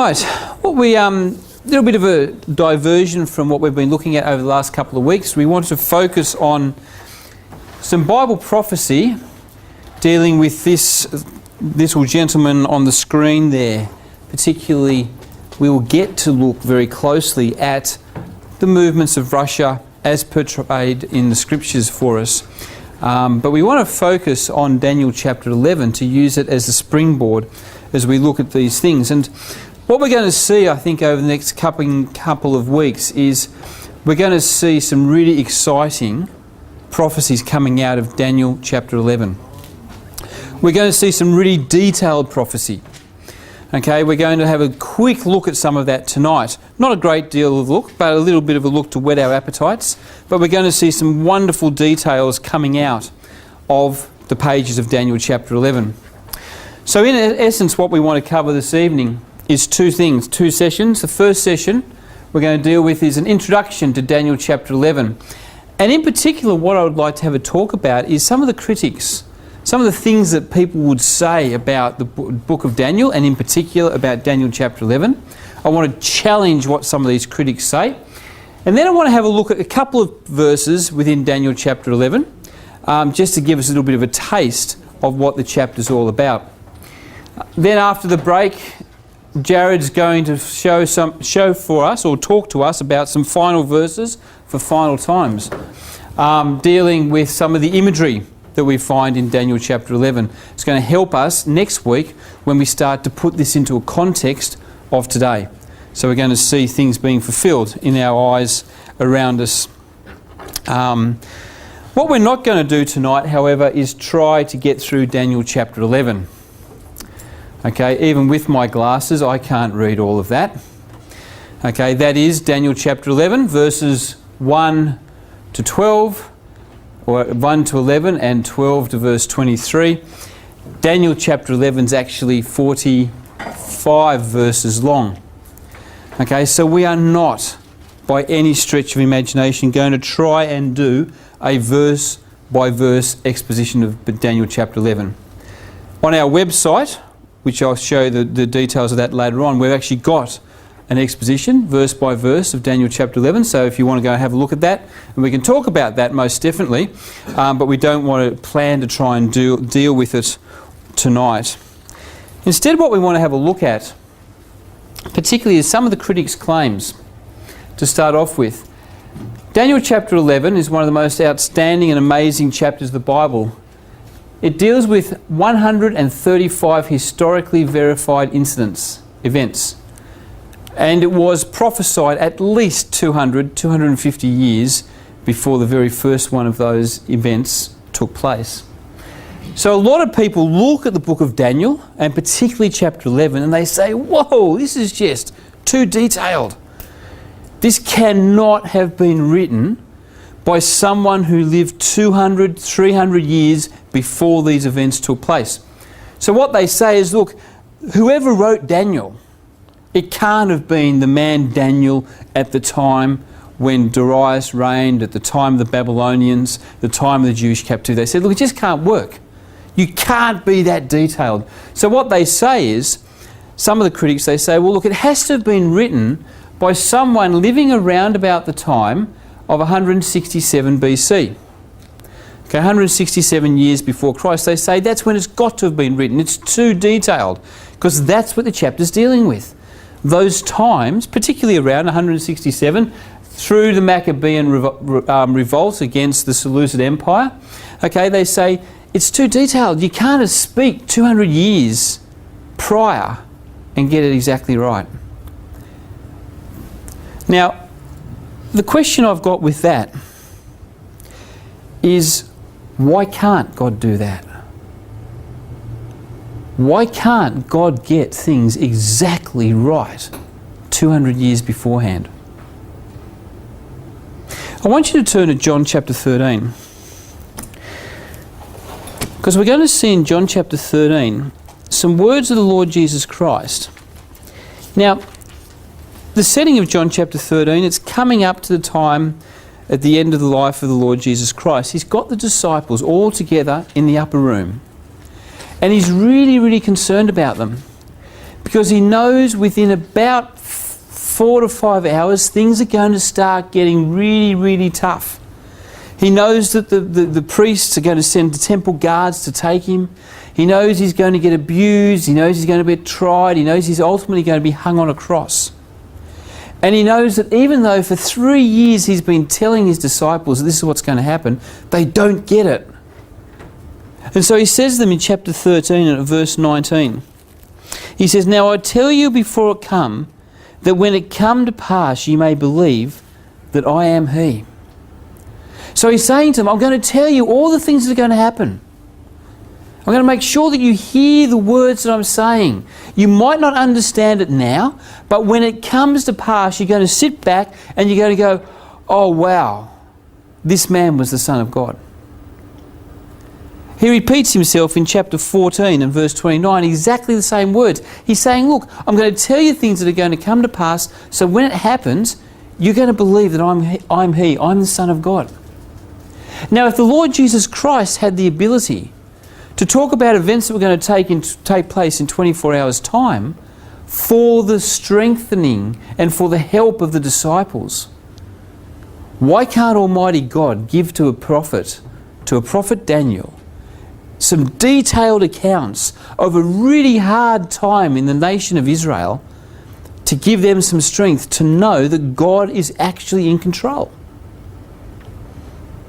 Right, what we little bit of a diversion from what we've been looking at over the last couple of weeks. We want to focus on some Bible prophecy dealing with this little gentleman on the screen there. Particularly, we will get to look very closely at the movements of Russia as portrayed in the scriptures for us. But we want to focus on Daniel chapter 11 to use it as a springboard as we look at these things. And what we're going to see, I think, over the next couple of weeks is we're going to see some really exciting prophecies coming out of Daniel chapter 11. We're going to see some really detailed prophecy. Okay, we're going to have a quick look at some of that tonight. Not a great deal of look, but a little bit of a look to whet our appetites. But we're going to see some wonderful details coming out of the pages of Daniel chapter 11. So in essence, what we want to cover this evening is two things, two sessions. The first session we're going to deal with is an introduction to Daniel chapter 11. And in particular, what I would like to have a talk about is some of the critics, some of the things that people would say about the book of Daniel, and in particular about Daniel chapter 11. I want to challenge what some of these critics say. And then I want to have a look at a couple of verses within Daniel chapter 11, just to give us a little bit of a taste of what the chapter's all about. Then after the break, Jared's going to show for us, or talk to us about some final verses for final times, dealing with some of the imagery that we find in Daniel chapter 11. It's going to help us next week when we start to put this into a context of today. So we're going to see things being fulfilled in our eyes around us. What we're not going to do tonight, however, is try to get through Daniel chapter 11. Okay, even with my glasses, I can't read all of that. Okay, that is Daniel chapter 11, verses 1 to 12, or 1 to 11 and 12 to verse 23. Daniel chapter 11 is actually 45 verses long. Okay, so we are not, by any stretch of imagination, going to try and do a verse-by-verse exposition of Daniel chapter 11. On our website, which I'll show the details of that later on, we've actually got an exposition, verse by verse, of Daniel chapter 11. So if you want to go and have a look at that, and we can talk about that most definitely, but we don't want to plan to try and deal with it tonight. Instead, what we want to have a look at, particularly, is some of the critics' claims. To start off with, Daniel chapter 11 is one of the most outstanding and amazing chapters of the Bible. It deals with 135 historically verified events. And it was prophesied at least 250 years before the very first one of those events took place. So a lot of people look at the book of Daniel, and particularly chapter 11, and they say, whoa, this is just too detailed. This cannot have been written by someone who lived 200, 300 years before these events took place. So what they say is, look, whoever wrote Daniel, it can't have been the man Daniel at the time when Darius reigned, at the time of the Babylonians, the time of the Jewish captivity. They said, look, it just can't work. You can't be that detailed. So what they say is, some of the critics, they say, well, look, it has to have been written by someone living around about the time of 167 BC. Okay, 167 years before Christ. They say that's when it's got to have been written. It's too detailed, because that's what the chapter's dealing with. Those times, particularly around 167, through the Maccabean revolt against the Seleucid Empire, okay, they say it's too detailed. You can't speak 200 years prior and get it exactly right. Now, the question I've got with that is, why can't God do that? Why can't God get things exactly right 200 years beforehand? I want you to turn to John chapter 13. Because we're going to see in John chapter 13 some words of the Lord Jesus Christ. Now, the setting of John chapter 13, it's coming up to the time at the end of the life of the Lord Jesus Christ. He's got the disciples all together in the upper room. And he's really, really concerned about them. because he knows within about 4 to 5 hours things are going to start getting really, really tough. He knows that the priests are going to send the temple guards to take him. He knows he's going to get abused. He knows he's going to be tried. He knows he's ultimately going to be hung on a cross. And he knows that even though for 3 years he's been telling his disciples that this is what's going to happen, they don't get it. And so he says to them in chapter 13 and verse 19. He says, "Now I tell you before it come, that when it come to pass ye may believe that I am he." So he's saying to them, I'm going to tell you all the things that are going to happen. I'm going to make sure that you hear the words that I'm saying. You might not understand it now, but when it comes to pass, you're going to sit back and you're going to go, oh wow, this man was the Son of God. He repeats himself in chapter 14 and verse 29, exactly the same words. He's saying, look, I'm going to tell you things that are going to come to pass, so when it happens, you're going to believe that I'm he, I'm the Son of God. Now, if the Lord Jesus Christ had the ability to talk about events that were going to take place in 24 hours' time for the strengthening and for the help of the disciples, why can't Almighty God give to a prophet Daniel, some detailed accounts of a really hard time in the nation of Israel to give them some strength to know that God is actually in control?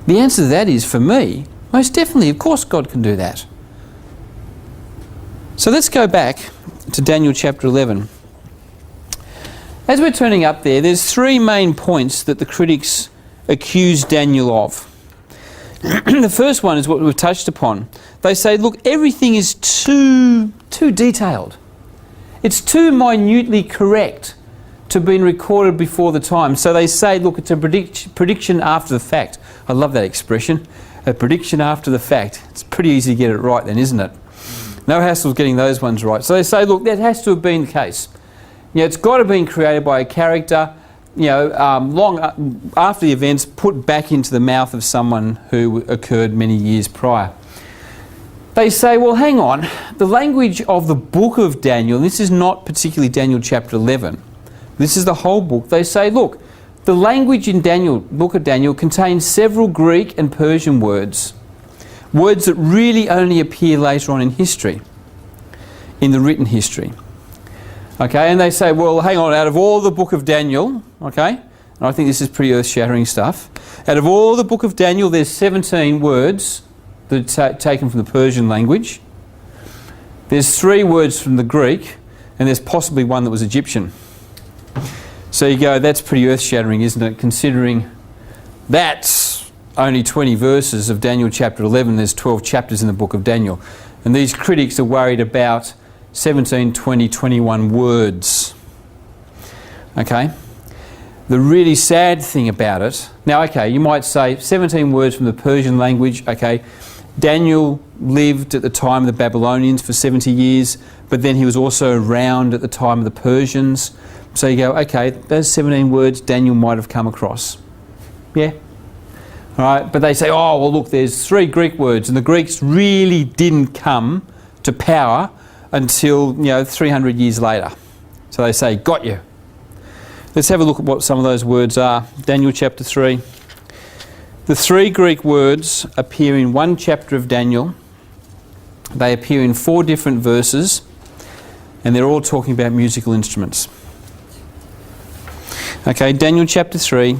The answer to that is, for me, most definitely, of course God can do that. So let's go back to Daniel chapter 11. As we're turning up there, there's 3 main points that the critics accuse Daniel of. The first one is what we've touched upon. They say, look, everything is too detailed. It's too minutely correct to have been recorded before the time. So they say, look, it's a prediction after the fact. I love that expression, a prediction after the fact. It's pretty easy to get it right then, isn't it? No hassle getting those ones right. So they say, look, that has to have been the case. It's got to have been created by a character, long after the events, put back into the mouth of someone who occurred many years prior. They say, well, hang on, the language of the book of Daniel, and this is not particularly Daniel chapter 11, this is the whole book. They say, look, the language in book of Daniel contains several Greek and Persian words that really only appear later on in history, in the written history. Okay, and they say, well, hang on, out of all the book of Daniel, okay, and I think this is pretty earth-shattering stuff, out of all the book of Daniel, there's 17 words that are taken from the Persian language. There's 3 words from the Greek, and there's possibly one that was Egyptian. So you go, that's pretty earth-shattering, isn't it? Considering that's only 20 verses of Daniel chapter 11, there's 12 chapters in the book of Daniel. And these critics are worried about 17, 20, 21 words. Okay? The really sad thing about it, now okay, you might say 17 words from the Persian language, okay, Daniel lived at the time of the Babylonians for 70 years, but then he was also around at the time of the Persians. So you go, okay, those 17 words Daniel might have come across. Yeah. All right, but they say, oh, well, look, there's 3 Greek words, and the Greeks really didn't come to power until, 300 years later. So they say, got you. Let's have a look at what some of those words are. Daniel chapter 3. The 3 Greek words appear in one chapter of Daniel. They appear in 4 different verses, and they're all talking about musical instruments. Okay, Daniel chapter 3,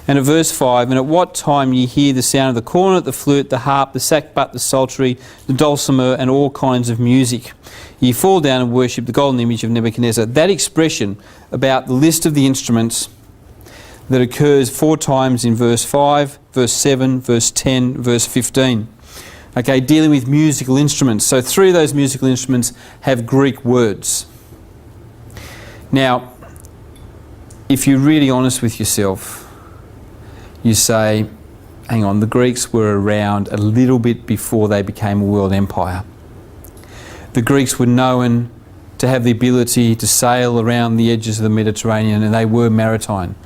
and at verse 5, and at what time ye hear the sound of the cornet, the flute, the harp, the sackbut, the psaltery, the dulcimer, and all kinds of music, ye fall down and worship the golden image of Nebuchadnezzar. That expression about the list of the instruments that occurs 4 times in verse 5, verse 7, verse 10, verse 15. Okay, dealing with musical instruments. So 3 of those musical instruments have Greek words. Now, if you're really honest with yourself, you say, hang on, the Greeks were around a little bit before they became a world empire. The Greeks were known to have the ability to sail around the edges of the Mediterranean, and they were maritime.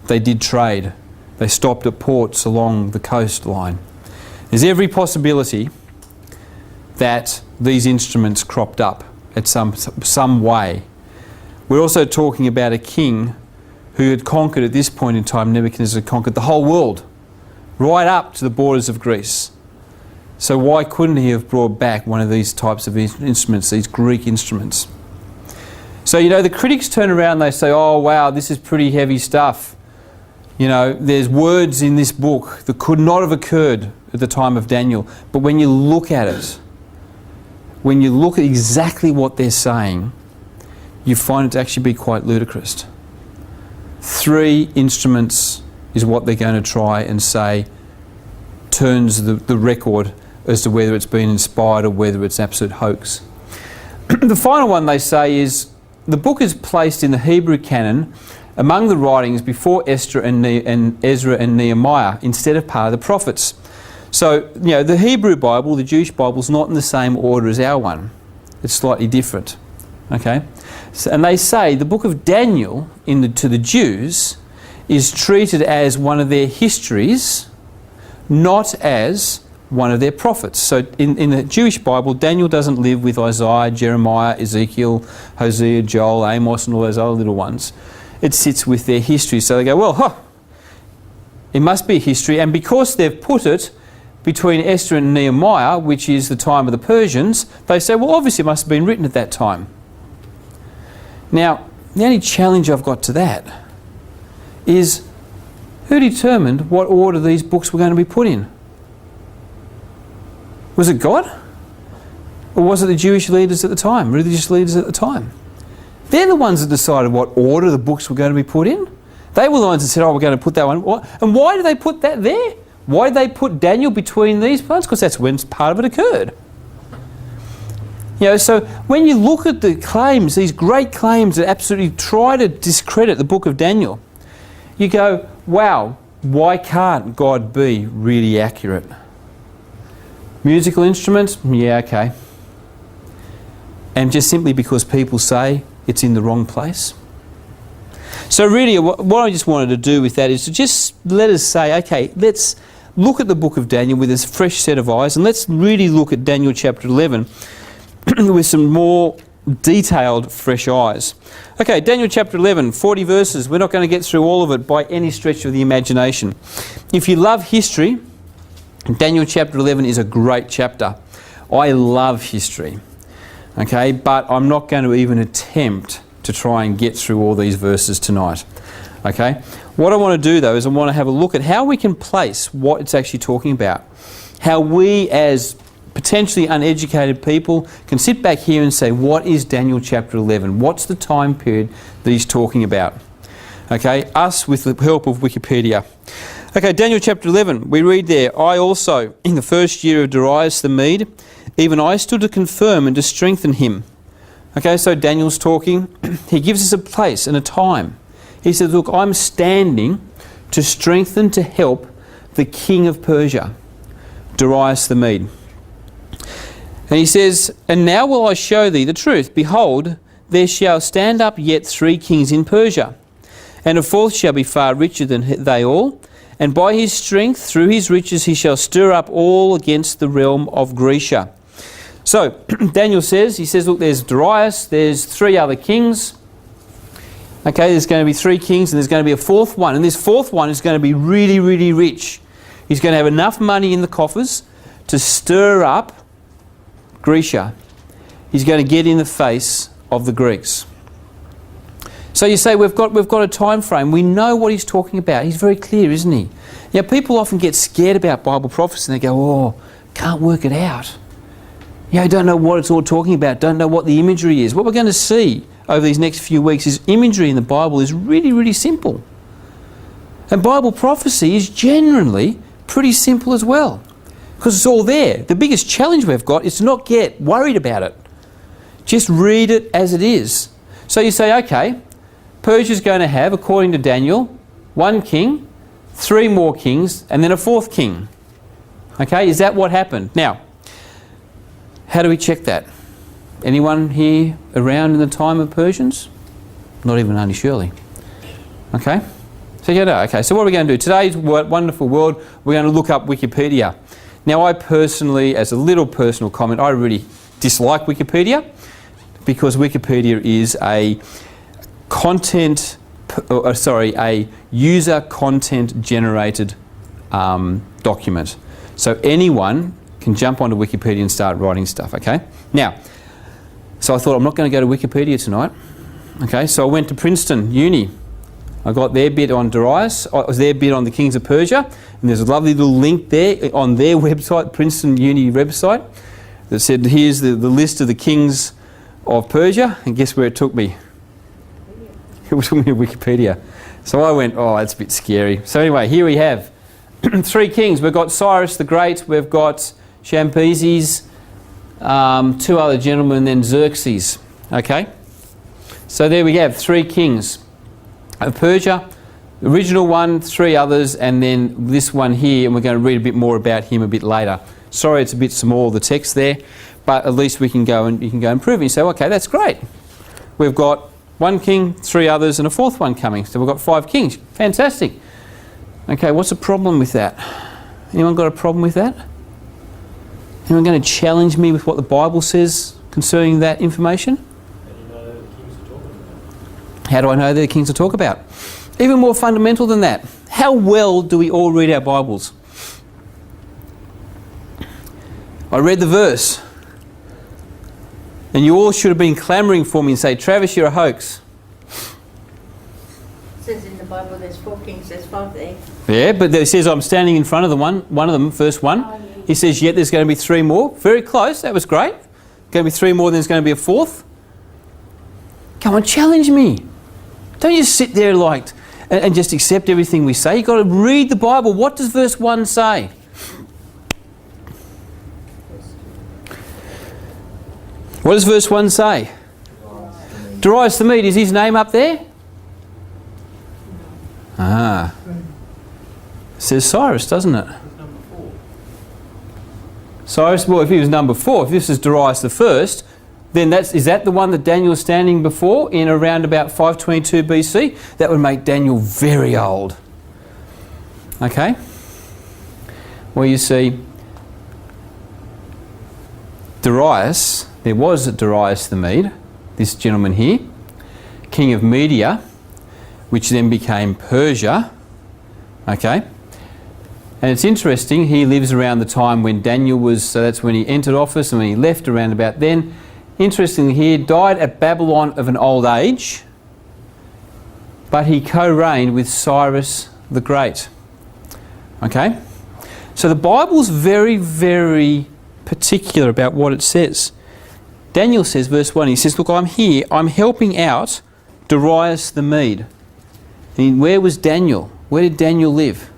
They did trade. They stopped at ports along the coastline. There's every possibility that these instruments cropped up at some way. We're also talking about a king who had conquered, at this point in time, Nebuchadnezzar had conquered the whole world, right up to the borders of Greece. So why couldn't he have brought back one of these types of instruments, these Greek instruments? So, you know, the critics turn around and they say, oh, wow, this is pretty heavy stuff. You know, there's words in this book that could not have occurred at the time of Daniel. But when you look at it, when you look at exactly what they're saying, you find it to actually be quite ludicrous. 3 instruments is what they're going to try and say turns the record as to whether it's been inspired or whether it's absolute hoax. The final one they say is the book is placed in the Hebrew canon among the writings before Ezra and Nehemiah instead of part of the prophets. So, you know, the Hebrew Bible, the Jewish Bible, is not in the same order as our one. It's slightly different. Okay? So, and they say the book of Daniel to the Jews is treated as one of their histories, not as one of their prophets. So in the Jewish Bible, Daniel doesn't live with Isaiah, Jeremiah, Ezekiel, Hosea, Joel, Amos and all those other little ones. It sits with their history. So they go, well, it must be a history. And because they've put it between Esther and Nehemiah, which is the time of the Persians, they say, well, obviously it must have been written at that time. Now, the only challenge I've got to that is who determined what order these books were going to be put in? Was it God? Or was it the Jewish leaders at the time, religious leaders at the time? They're the ones that decided what order the books were going to be put in. They were the ones that said, oh, we're going to put that one. And why did they put that there? Why did they put Daniel between these ones? Because that's when part of it occurred. You know, so when you look at the claims, these great claims that absolutely try to discredit the book of Daniel, you go, wow, why can't God be really accurate? Musical instruments? Yeah, okay. And just simply because people say it's in the wrong place? So really what I just wanted to do with that is to just let us say, okay, let's look at the book of Daniel with a fresh set of eyes, and let's really look at Daniel chapter 11 with some more detailed, fresh eyes. Okay, Daniel chapter 11, 40 verses. We're not going to get through all of it by any stretch of the imagination. If you love history, Daniel chapter 11 is a great chapter. I love history, okay, but I'm not going to even attempt to try and get through all these verses tonight, okay. What I want to do though is I want to have a look at how we can place what it's actually talking about. How we as potentially uneducated people can sit back here and say, what is Daniel chapter 11? What's the time period that he's talking about? Okay, us with the help of Wikipedia. Okay, Daniel chapter 11, we read there, I also, in the first year of Darius the Mede, even I stood to confirm and to strengthen him. Okay, so Daniel's talking. He gives us a place and a time. He says, look, I'm standing to strengthen, to help the king of Persia, Darius the Mede. And he says, and now will I show thee the truth. Behold, there shall stand up yet 3 kings in Persia, and a 4th shall be far richer than they all. And by his strength, through his riches, he shall stir up all against the realm of Grecia. So, Daniel says, he says, look, there's Darius, there's 3 other kings. Okay, there's going to be 3 kings, and there's going to be a 4th one. And this 4th one is going to be really, really rich. He's going to have enough money in the coffers to stir up Grecia. He's going to get in the face of the Greeks. So you say, we've got a time frame. We know what he's talking about. He's very clear, isn't he? Now, people often get scared about Bible prophecy and they go, oh, can't work it out. You know, don't know what it's all talking about, don't know what the imagery is. What we're going to see over these next few weeks is imagery in the Bible is really, really simple. And Bible prophecy is generally pretty simple as well, because it's all there. The biggest challenge we've got is to not get worried about it. Just read it as it is. So you say, okay, Persia's going to have, according to Daniel, 1 king, 3 more kings, and then a 4th king. Okay, is that what happened? Now, how do we check that? Anyone here around in the time of Persians? Not even Auntie Shirley. Okay? So you know, okay, so what are we going to do? Today's wonderful world, we're going to look up Wikipedia. Now I personally, as a little personal comment, I really dislike Wikipedia. because Wikipedia is a a user content generated document. So anyone can jump onto Wikipedia and start writing stuff, okay? Now, so I thought I'm not going to go to Wikipedia tonight. Okay, so I went to Princeton Uni. I got their bit on Darius, their bit on the Kings of Persia, and there's a lovely little link there on their website, Princeton Uni website, that said here's the list of the kings of Persia, and guess where it took me? It took me to Wikipedia. So I went, oh, that's a bit scary. So anyway, here we have 3 kings. We've got Cyrus the Great, we've got Cambyses, 2 other gentlemen, and then Xerxes. Okay? So there we have 3 kings of Persia, the original one, 3 others, and then this one here, and we're going to read a bit more about him a bit later. Sorry it's a bit small, the text there, but at least we can go and you can go and prove it. You say, okay, that's great. We've got 1 king, 3 others, and a 4th one coming. So we've got 5 kings. Fantastic. Okay, what's the problem with that? Anyone got a problem with that? Anyone going to challenge me with what the Bible says concerning that information? How do I know they're the kings to talk about? Even more fundamental than that, how well do we all read our Bibles? I read the verse, and you all should have been clamouring for me and say, Travis, you're a hoax. It says in the Bible there's 4 kings, there's 5 there. Yeah, but it says I'm standing in front of the one of them, first one. Oh, yeah. He says, yet there's going to be 3 more. Very close, that was great. Going to be 3 more, then there's going to be a 4th. Come on, challenge me. Don't just sit there like and just accept everything we say. You've got to read the Bible. What does verse 1 say? What does verse 1 say? Darius the Mede. Is his name up there? Ah. It says Cyrus, doesn't it? Cyrus, well, if he was number 4, if this is Darius the first, then is that the one that Daniel was standing before in around about 522 BC? That would make Daniel very old. Okay? Well, you see, Darius, there was a Darius the Mede, this gentleman here, king of Media, which then became Persia. Okay? And it's interesting, he lives around the time when Daniel was, so that's when he entered office and when he left around about then. Interestingly here, died at Babylon of an old age, but he co-reigned with Cyrus the Great. Okay? So the Bible's very, very particular about what it says. Daniel says, verse 1, he says, look, I'm here, I'm helping out Darius the Mede. And where was Daniel? Where did Daniel live?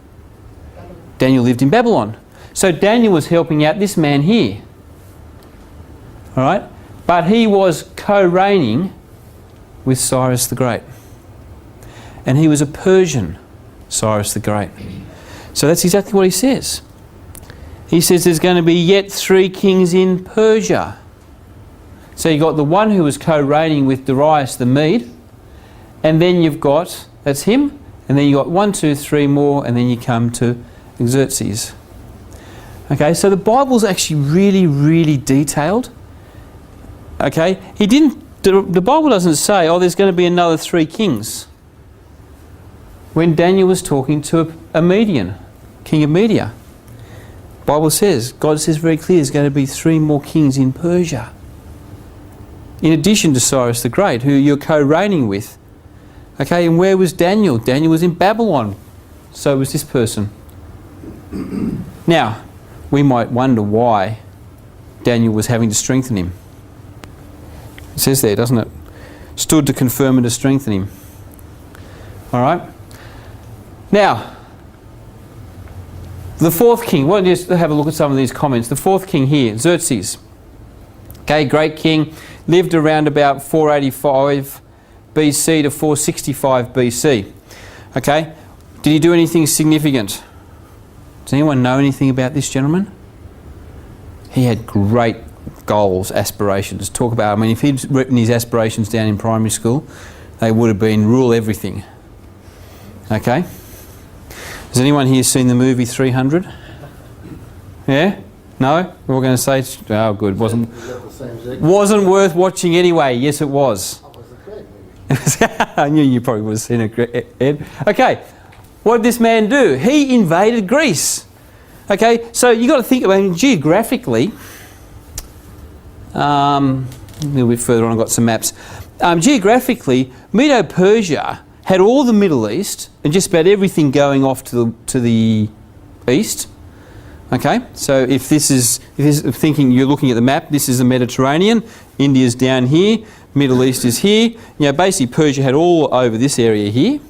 Daniel lived in Babylon. So Daniel was helping out this man here. All right? But he was co-reigning with Cyrus the Great. And he was a Persian, Cyrus the Great. So that's exactly what he says. He says there's going to be yet 3 kings in Persia. So you've got the one who was co-reigning with Darius the Mede, and then you've got, that's him, and then you've got 1, 2, 3 more, and then you come to Xerxes. Okay, so the Bible's actually really, really detailed. Okay, the Bible doesn't say, oh, there's going to be another 3 kings. When Daniel was talking to a Median, king of Media. Bible says, God says very clear, there's going to be 3 more kings in Persia. In addition to Cyrus the Great, who you're co-reigning with. Okay, and where was Daniel? Daniel was in Babylon. So was this person. Now, we might wonder why Daniel was having to strengthen him. It says there, doesn't it? Stood to confirm and to strengthen him. All right? Now, the 4th king. Well, just have a look at some of these comments. The 4th king here, Xerxes. Okay, great king. Lived around about 485 BC to 465 BC. Okay? Did he do anything significant? Does anyone know anything about this gentleman? He had great goals, aspirations. Talk about, I mean, if he'd written his aspirations down in primary school, they would have been rule everything. Okay? Has anyone here seen the movie 300? Yeah? No? We're all going to say, oh good, wasn't... Wasn't worth watching anyway. Yes, it was. That was the Greg movie. I knew you probably would have seen it, Ed. Okay, what did this man do? He invaded Greece. Okay, so you've got to think about it geographically. A little bit further on, I've got some maps. Geographically, Medo-Persia had all the Middle East and just about everything going off to the east. Okay, so if this is thinking, you're looking at the map, this is the Mediterranean, India's down here, Middle East is here. You know, basically Persia had all over this area here.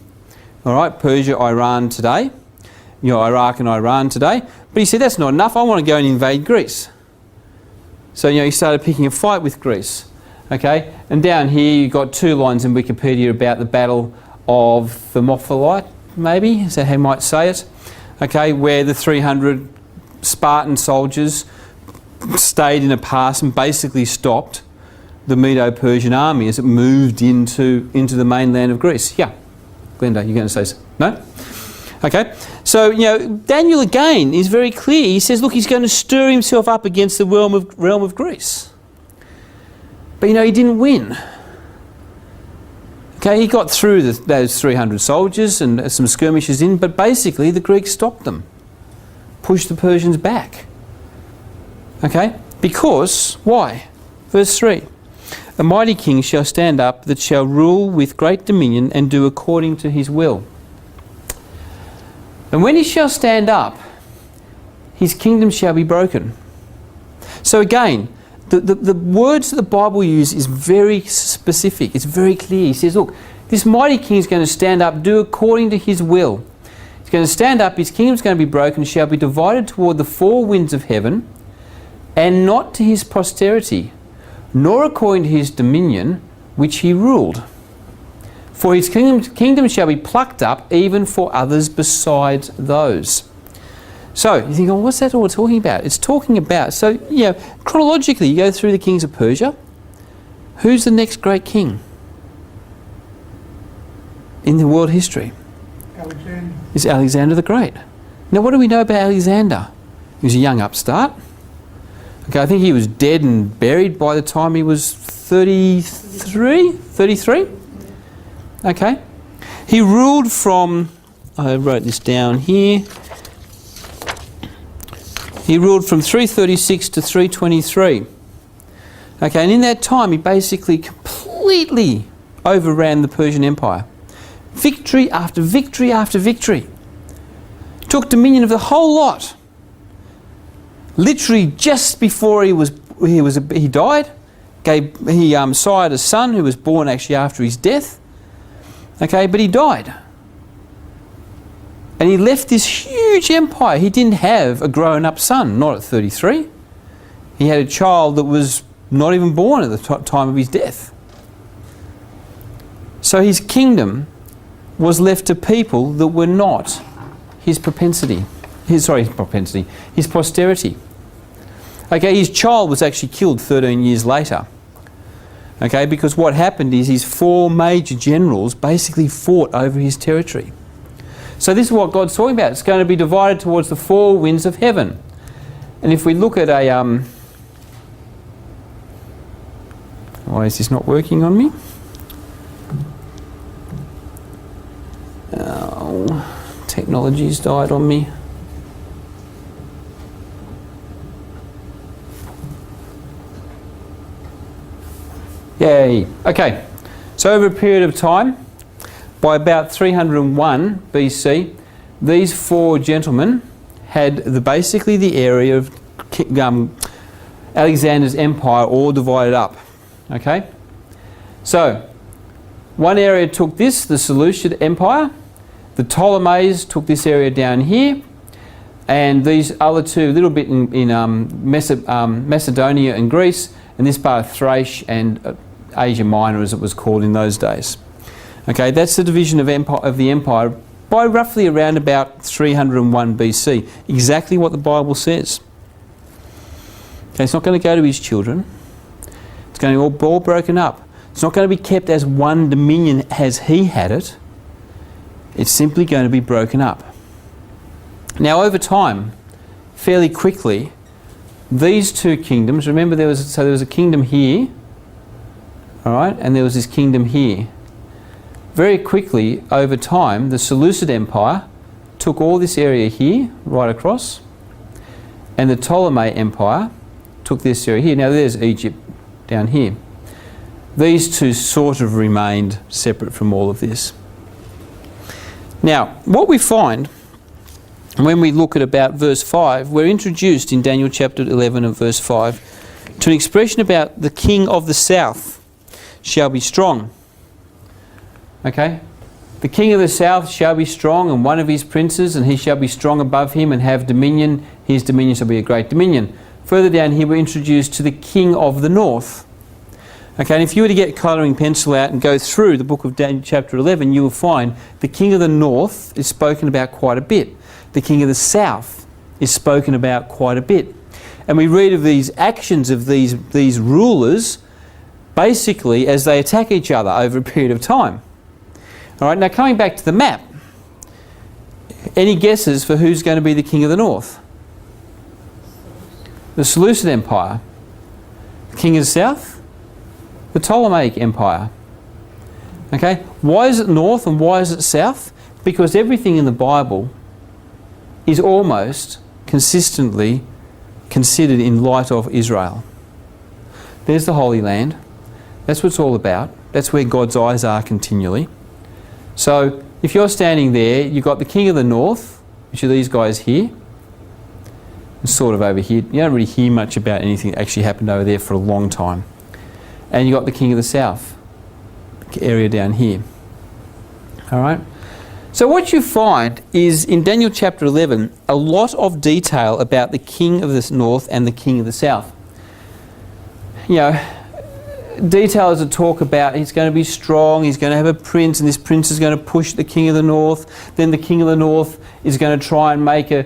All right, Persia, Iran today, you know, Iraq and Iran today. But he said, that's not enough, I want to go and invade Greece. So, you know, he started picking a fight with Greece. Okay, and down here you've got two lines in Wikipedia about the Battle of Thermopylae, maybe, is that how you might say it? Okay, where the 300 Spartan soldiers stayed in a pass and basically stopped the Medo-Persian army as it moved into the mainland of Greece. Yeah, Glenda, you're going to say so? No? Okay, so, you know, Daniel again is very clear. He says, look, he's going to stir himself up against the realm of Greece. But, you know, he didn't win. Okay, he got through those 300 soldiers and some skirmishes in, but basically the Greeks stopped them, pushed the Persians back. Okay, because, why? Verse 3, a mighty king shall stand up that shall rule with great dominion and do according to his will. And when he shall stand up, his kingdom shall be broken. So again, the words that the Bible uses is very specific. It's very clear. He says, look, this mighty king is going to stand up, do according to his will. He's going to stand up, his kingdom is going to be broken, shall be divided toward the four winds of heaven, and not to his posterity, nor according to his dominion, which he ruled. For his kingdom shall be plucked up, even for others besides those. So, you think, oh, what's that all talking about? It's talking about, so, you know, chronologically, you go through the kings of Persia. Who's the next great king in the world history? Alexander. It's Alexander the Great. Now, what do we know about Alexander? He was a young upstart. Okay, I think he was dead and buried by the time he was 33? Okay. He ruled from, I wrote this down here, he ruled from 336 to 323. Okay, and in that time he basically completely overran the Persian Empire. Victory after victory after victory. Took dominion of the whole lot. Literally just before he died, he sired a son who was born actually after his death. Okay, but he died. And he left this huge empire. He didn't have a grown-up son, not at 33. He had a child that was not even born at the time of his death. So his kingdom was left to people that were not his posterity. Okay, his child was actually killed 13 years later. Okay, because what happened is his four major generals basically fought over his territory. So this is what God's talking about. It's going to be divided towards the four winds of heaven. And if we look at a... why is this not working on me? Oh, technology's died on me. Yay. Okay. So over a period of time, by about 301 BC, these four gentlemen had basically the area of Alexander's empire all divided up. Okay? So, one area took this, the Seleucid Empire. The Ptolemies took this area down here. And these other two, a little bit in Macedonia and Greece, and this part of Thrace and Asia Minor, as it was called in those days. Okay, that's the division of the empire by roughly around about 301 BC. Exactly what the Bible says. Okay, it's not going to go to his children. It's going to be all broken up. It's not going to be kept as one dominion as he had it. It's simply going to be broken up. Now, over time, fairly quickly, these two kingdoms, remember there was a kingdom here, all right, and there was this kingdom here. Very quickly, over time, the Seleucid Empire took all this area here, right across, and the Ptolemy Empire took this area here. Now there's Egypt down here. These two sort of remained separate from all of this. Now, what we find when we look at about verse 5, we're introduced in Daniel chapter 11 and verse 5 to an expression about the king of the south shall be strong. Okay? The king of the south shall be strong, and one of his princes, and he shall be strong above him and have dominion. His dominion shall be a great dominion. Further down here, we're introduced to the king of the north. Okay, and if you were to get a colouring pencil out and go through the book of Daniel chapter 11, you will find the king of the north is spoken about quite a bit. The king of the south is spoken about quite a bit. And we read of these actions of these rulers basically as they attack each other over a period of time. All right, now coming back to the map, any guesses for who's going to be the king of the north? The Seleucid Empire. The king of the south? The Ptolemaic Empire. Okay, why is it north and why is it south? Because everything in the Bible is almost consistently considered in light of Israel. There's the Holy Land. That's what it's all about. That's where God's eyes are continually. So if you're standing there, you've got the king of the north, which are these guys here, and sort of over here. You don't really hear much about anything that actually happened over there for a long time. And you've got the king of the south, area down here. All right? So what you find is in Daniel chapter 11, a lot of detail about the king of the north and the king of the south. You know, details that talk about he's going to be strong, he's going to have a prince, and this prince is going to push the king of the north. Then the king of the north is going to try and make a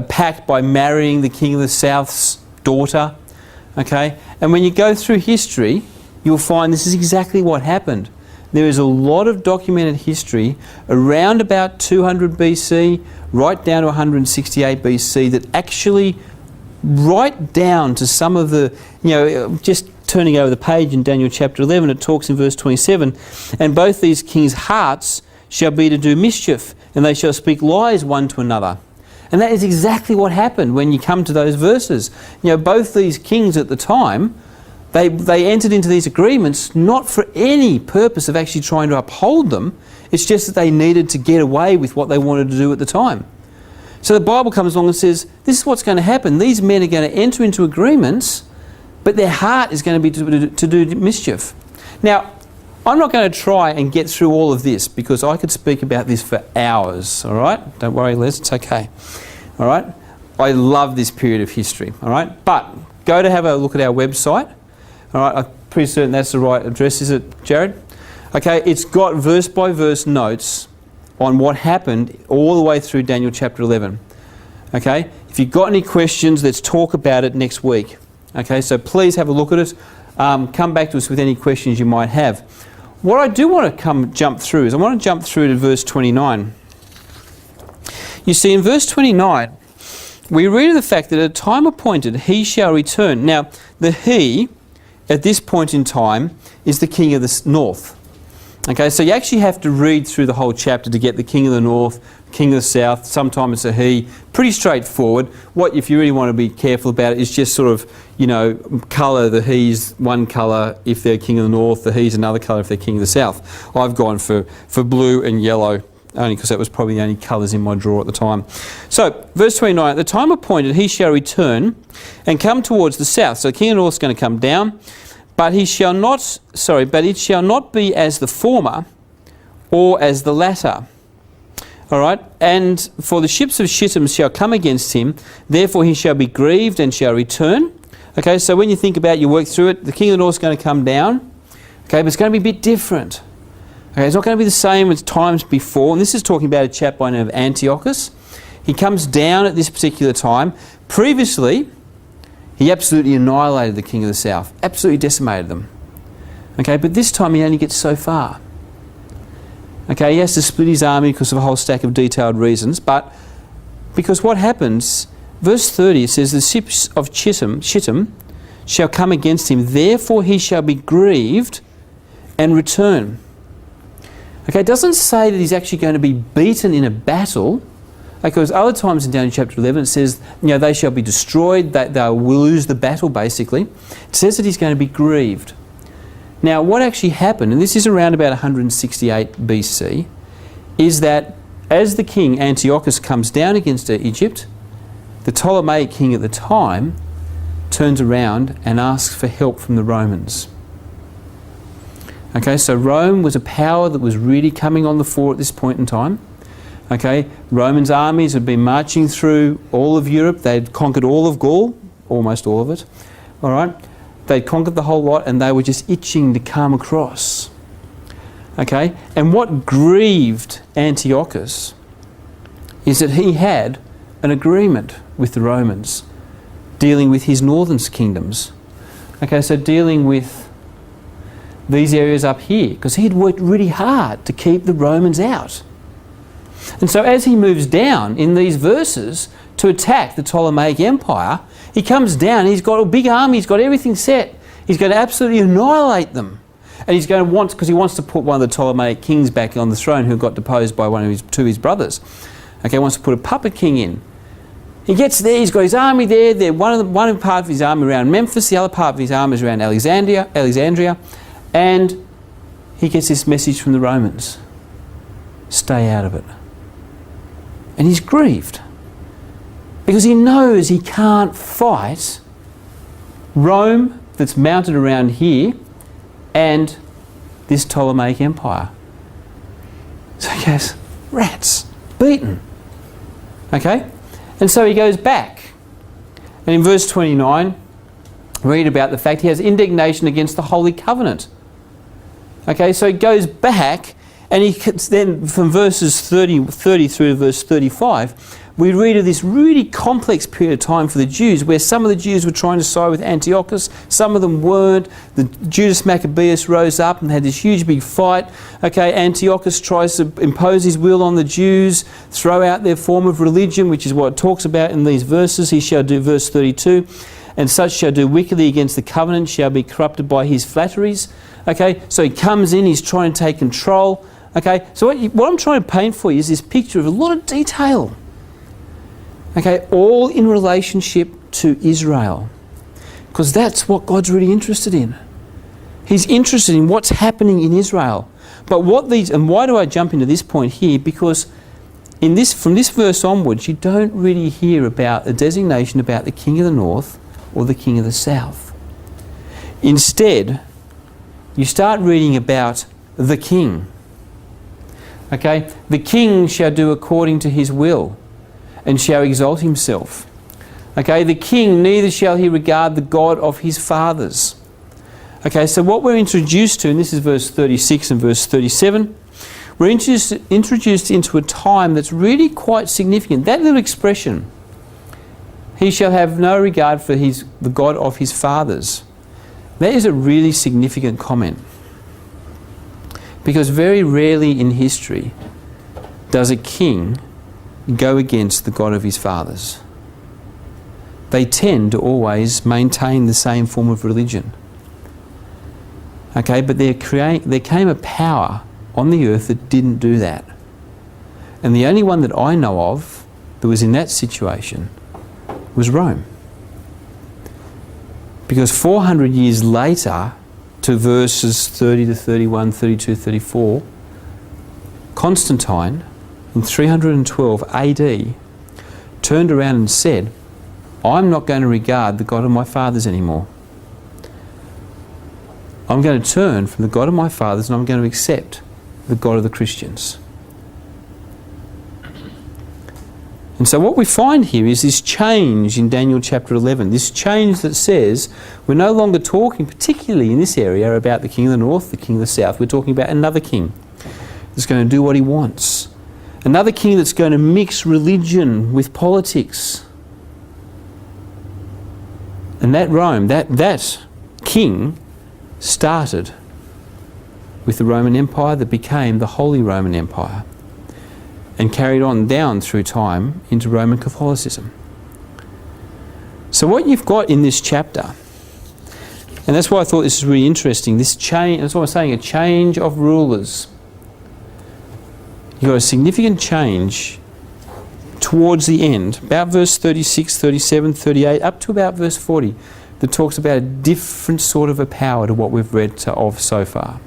pact by marrying the king of the south's daughter. Okay? And when you go through history, you'll find this is exactly what happened. There is a lot of documented history around about 200 BC, right down to 168 BC, that actually right down to some of the, you know, just turning over the page in Daniel chapter 11, it talks in verse 27, and both these kings' hearts shall be to do mischief, and they shall speak lies one to another. And that is exactly what happened when you come to those verses. You know, both these kings at the time, they entered into these agreements not for any purpose of actually trying to uphold them. It's just that they needed to get away with what they wanted to do at the time. So the Bible comes along and says, this is what's going to happen. These men are going to enter into agreements, but their heart is going to be to do mischief. Now, I'm not going to try and get through all of this because I could speak about this for hours, all right? Don't worry, Les, it's okay. All right? I love this period of history, all right? But go to have a look at our website. All right, I'm pretty certain that's the right address, is it, Jared? Okay, it's got verse by verse notes on what happened all the way through Daniel chapter 11. Okay, if you've got any questions, let's talk about it next week. Okay, so please have a look at it. Come back to us with any questions you might have. What I do want to jump through is I want to jump through to verse 29. You see, in verse 29, we read of the fact that at a time appointed he shall return. Now, the he, at this point in time, is the king of the north. Okay, so you actually have to read through the whole chapter to get the king of the north, king of the south. Sometimes it's a he. Pretty straightforward. What, if you really want to be careful about it, is just sort of, you know, colour. The he's one colour if they're king of the north, the he's another colour if they're king of the south. I've gone for blue and yellow, only because that was probably the only colours in my drawer at the time. So, verse 29, at the time appointed he shall return and come towards the south. So the king of the north is going to come down. But it shall not be as the former or as the latter. All right? And for the ships of Shittim shall come against him, therefore he shall be grieved and shall return. Okay, so when you think about it, you work through it, the king of the north is going to come down. Okay, but it's going to be a bit different. Okay, it's not going to be the same as times before. And this is talking about a chap by the name of Antiochus. He comes down at this particular time. Previously, he absolutely annihilated the king of the south, absolutely decimated them. Okay, but this time he only gets so far. Okay, he has to split his army because of a whole stack of detailed reasons, but because what happens, verse 30, it says, the ships of Shittim shall come against him, therefore he shall be grieved and return. Okay, it doesn't say that he's actually going to be beaten in a battle, because other times in Daniel chapter 11 it says, they shall be destroyed, that they will lose the battle basically. It says that he's going to be grieved. Now what actually happened, and this is around about 168 BC, is that as the king Antiochus comes down against Egypt, the Ptolemaic king at the time turns around and asks for help from the Romans. Okay, so Rome was a power that was really coming on the fore at this point in time. Okay, Romans' armies had been marching through all of Europe. They'd conquered all of Gaul, almost all of it. All right, they'd conquered the whole lot, and they were just itching to come across. Okay, and what grieved Antiochus is that he had an agreement with the Romans dealing with his northern kingdoms. Okay, so dealing with these areas up here, because he'd worked really hard to keep the Romans out. And so as he moves down in these verses to attack the Ptolemaic Empire, he comes down, he's got a big army, he's got everything set. He's going to absolutely annihilate them. And he's going to want, because he wants to put one of the Ptolemaic kings back on the throne who got deposed by two of his brothers. Okay, he wants to put a puppet king in. He gets there, he's got his army there. One part of his army around Memphis, the other part of his army is around Alexandria, and he gets this message from the Romans: stay out of it. And he's grieved because he knows he can't fight Rome that's mounted around here and this Ptolemaic Empire. So he goes, rats, beaten. Okay? And so he goes back. And in verse 29, read about the fact he has indignation against the Holy Covenant. Okay, so he goes back, and then from verses 30 through to verse 35, we read of this really complex period of time for the Jews, where some of the Jews were trying to side with Antiochus, some of them weren't. The Judas Maccabeus rose up and had this huge big fight. Okay, Antiochus tries to impose his will on the Jews, throw out their form of religion, which is what it talks about in these verses. He shall do, verse 32, and such shall do wickedly against the covenant, shall be corrupted by his flatteries. Okay, so he comes in, he's trying to take control. Okay, so what I'm trying to paint for you is this picture of a lot of detail. Okay, all in relationship to Israel, because that's what God's really interested in. He's interested in what's happening in Israel. But and why do I jump into this point here? Because from this verse onwards, you don't really hear about a designation about the king of the north or the king of the south. Instead, you start reading about the king. Okay, the king shall do according to his will, and shall exalt himself. Okay, the king, neither shall he regard the God of his fathers. Okay, so what we're introduced to, and this is verse 36 and verse 37, we're introduced into a time that's really quite significant. That little expression, he shall have no regard for the God of his fathers, that is a really significant comment. Because very rarely in history does a king go against the God of his fathers. They tend to always maintain the same form of religion. Okay, but there came a power on the earth that didn't do that. And the only one that I know of that was in that situation was Rome. Because 400 years later, to verses 30 to 31, 32, 34, Constantine, in 312 AD, turned around and said, I'm not going to regard the God of my fathers anymore. I'm going to turn from the God of my fathers and I'm going to accept the God of the Christians. And so what we find here is this change in Daniel chapter 11, this change that says we're no longer talking, particularly in this area, about the king of the north, the king of the south. We're talking about another king that's going to do what he wants. Another king that's going to mix religion with politics. And that Rome, that king started with the Roman Empire that became the Holy Roman Empire and carried on down through time into Roman Catholicism. So what you've got in this chapter, and that's why I thought this is really interesting, this change, that's what I'm saying, a change of rulers. You've got a significant change towards the end, about verse 36, 37, 38, up to about verse 40, that talks about a different sort of a power to what we've read of so far.